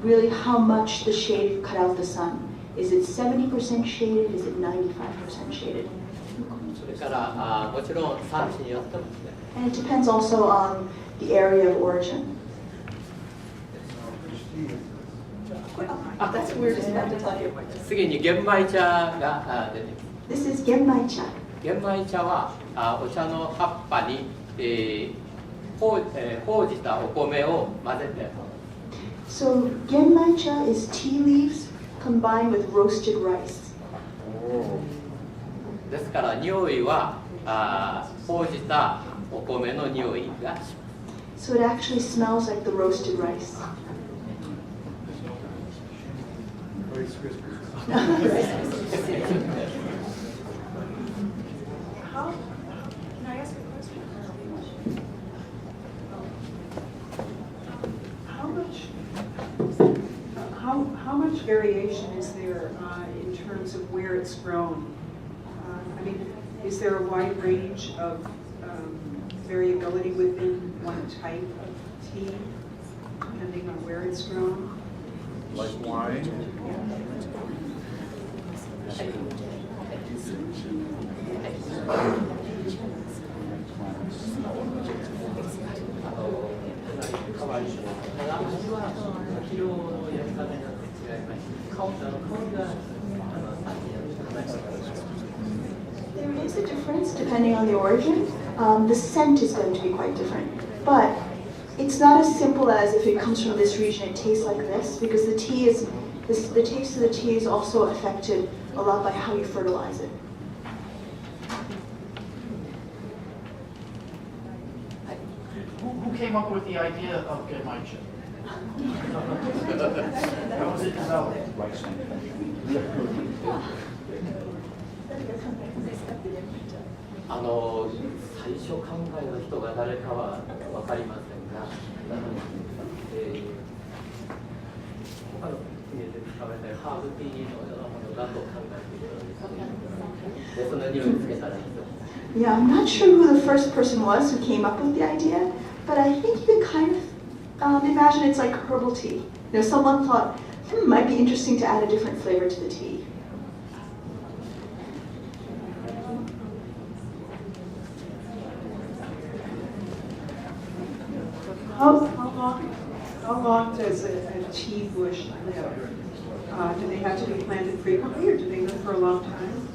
really how much the shade cut out the sun. Is it 70% shaded? Is it 95% shaded? それからもちろん産地によってもですね。And it depends also on the area of origin. That's what we were just about to tell you. 次に玄米茶が出てきます。 This is genmai cha. 玄米茶はお茶の葉っぱに、ほうじたお米を混ぜて。So genmai cha is tea leaves combined with roasted rice. ですから匂いはほうじたお米の匂いがします。 So it actually smells like the roasted rice. Can I ask a question? How much variation is there in terms of where it's grown? I mean, is there a wide range of variability within one type of tea, depending on where it's grown? Like wine? There is a difference depending on the origin. The scent is going to be quite different. But it's not as simple as if it comes from this region, it tastes like this, because the taste of the tea is also affected a lot by how you fertilize it. Who came up with the idea of genmai cha? How was it developed? 最初考えた人が誰かは分かりませんが、他の家で使われているハーブティーのようなものだと考えていたのです。で、その匂いをつけたらいいと。 Yeah, I'm not sure who the first person was who came up with the idea, but I think you can kind of imagine it's like herbal tea. You know, someone thought, might be interesting to add a different flavor to the tea. How long does a tea bush live? Do they have to be planted frequently, or do they live for a long time?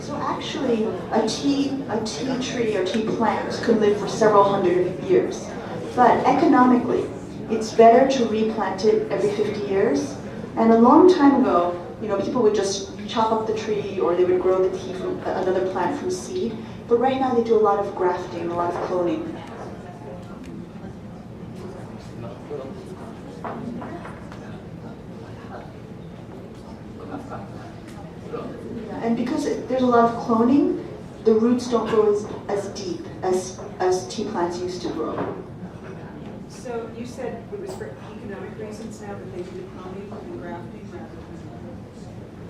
So actually, a tea tree or tea plant could live for several hundred years. But economically, it's better to replant it every 50 years. And a long time ago, you know, people would just chop up the tree, or they would grow the tea from another plant from seed. But right now they do a lot of grafting, a lot of cloning. And because there's a lot of cloning, the roots don't grow as deep as tea plants used to grow. So you said it was for economic reasons now that they do the cloning and grafting rather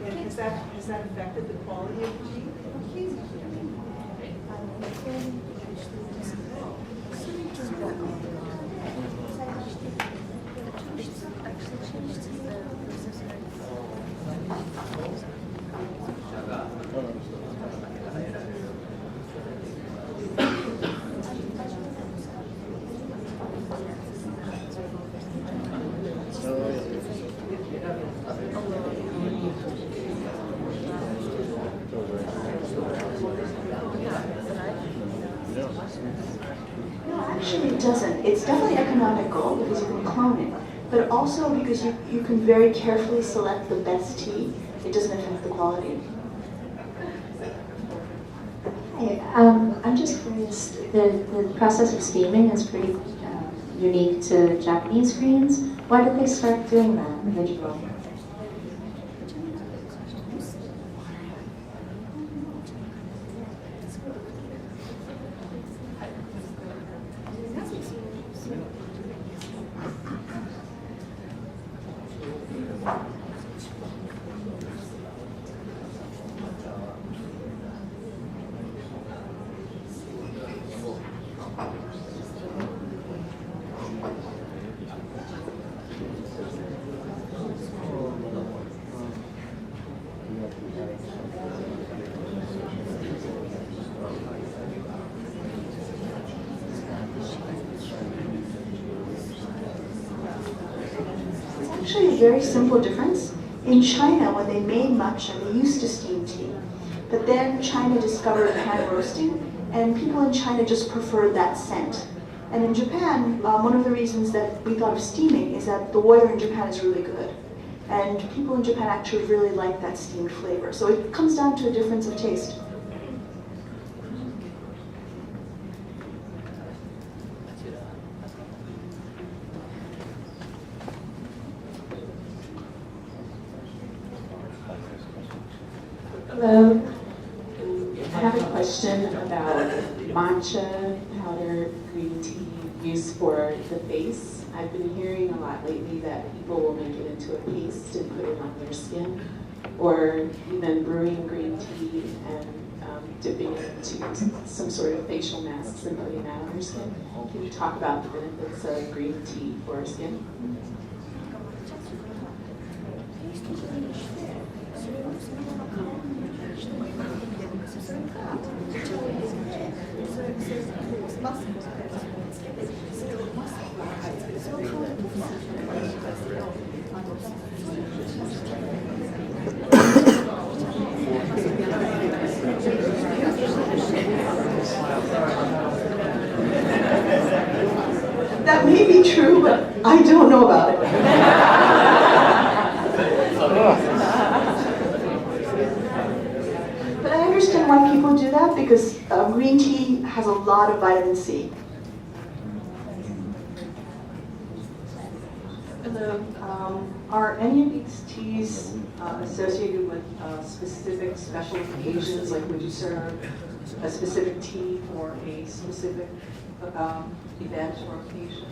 than, and has that affected the quality of the tea? No, actually it doesn't. It's definitely economical because you can clone it. but also because you can very carefully select the best tea. It doesn't affect the quality. Hey, I'm just curious, the process of steaming is pretty unique to Japanese greens. Why did they start doing that originally? It's actually a very simple difference. In China, when they made matcha, they used to steam tea. But then China discovered hand roasting, and people in China just preferred that scent. And in Japan, one of the reasons that we thought of steaming is that the water in Japan is really good. And people in Japan actually really like that steamed flavor. So it comes down to a difference of taste. Hello. I have a question about matcha powder green tea used for the face. I've been hearing a lot lately that people will make it into a paste and put it on their skin, or even brewing green tea and dipping it into some sort of facial masks and putting that on their skin. Can you talk about the benefits of green tea for skin? That may be true, but I don't know about it. But I understand why people do that, because green tea has a lot of vitamin C. Are any of these teas associated with specific special occasions? Like, would you serve a specific tea for a specific event or occasion?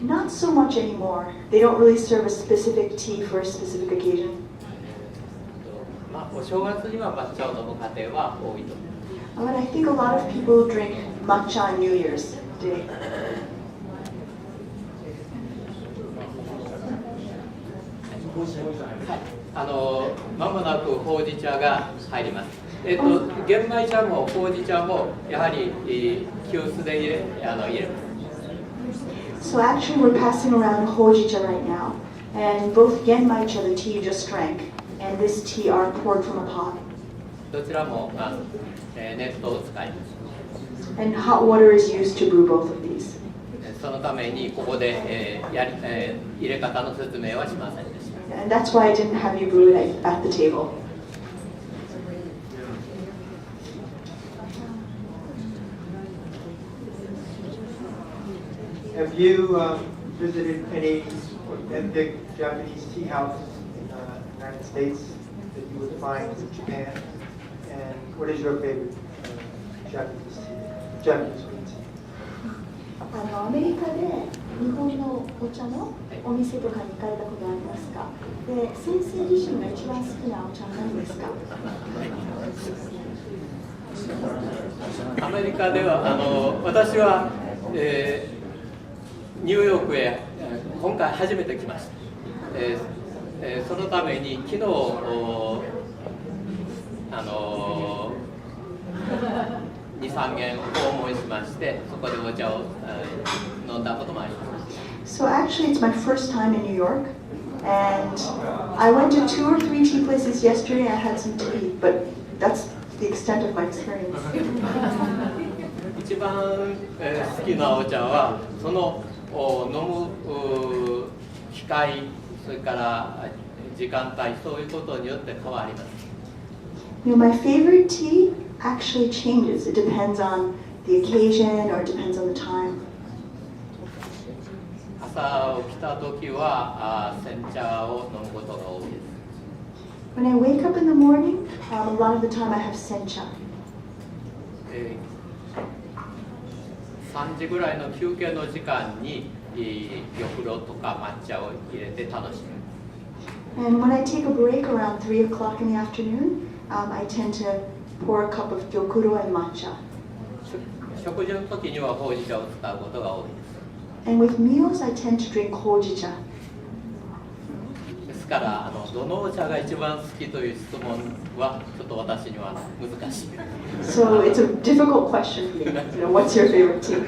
Not so much anymore. They don't really serve a specific tea for a specific occasion. But I think a lot of people drink matcha on New Year's Day. まもなくほうじ茶が入ります。玄米茶もほうじ茶もやはり急須で入れます。 So actually we're passing around hojicha right now. And both genmaicha, the tea you just drank, and this tea are poured from a pot. どちらも熱湯を使います。 And hot water is used to brew both of these. そのためにここで入れ方の説明はしませんでした。 And that's why I didn't have you brew it at the table. Have you visited any authentic Japanese tea houses in the United States that you would find in Japan? And what is your favorite Japanese green tea? アメリカで日本のお茶のお店とかに行かれたことありますか？で、先生自身が一番好きなお茶は何ですか？アメリカでは私は、ニューヨークへ今回初めて来ました。そのために昨日2、3軒訪問しまして、そこでお茶を飲んだこともあります。So actually, it's my first time in New York, and I went to 2 or 3 tea places yesterday. I had some tea, but that's the extent of my experience. 一番好きなお茶はその飲む機会、それから時間帯、そういうことによって変わります。You know, my favorite tea actually changes. It depends on the occasion or it depends on the time. 朝起きた時は煎茶を飲むことが多いです。When I wake up in the morning, a lot of the time I have sencha. 3時ぐらいの休憩の時間に玉露とか抹茶を入れて楽しむ。And when I take a break around 3 o'clock in the afternoon, I tend to pour a cup of gyokuro and matcha. 食事の時にはほうじ茶を使うことが多いです。And with meals, I tend to drink hojicha. ですからどのお茶が一番好きという質問はちょっと私には難しい。So it's a difficult question for me. You know, what's your favorite tea?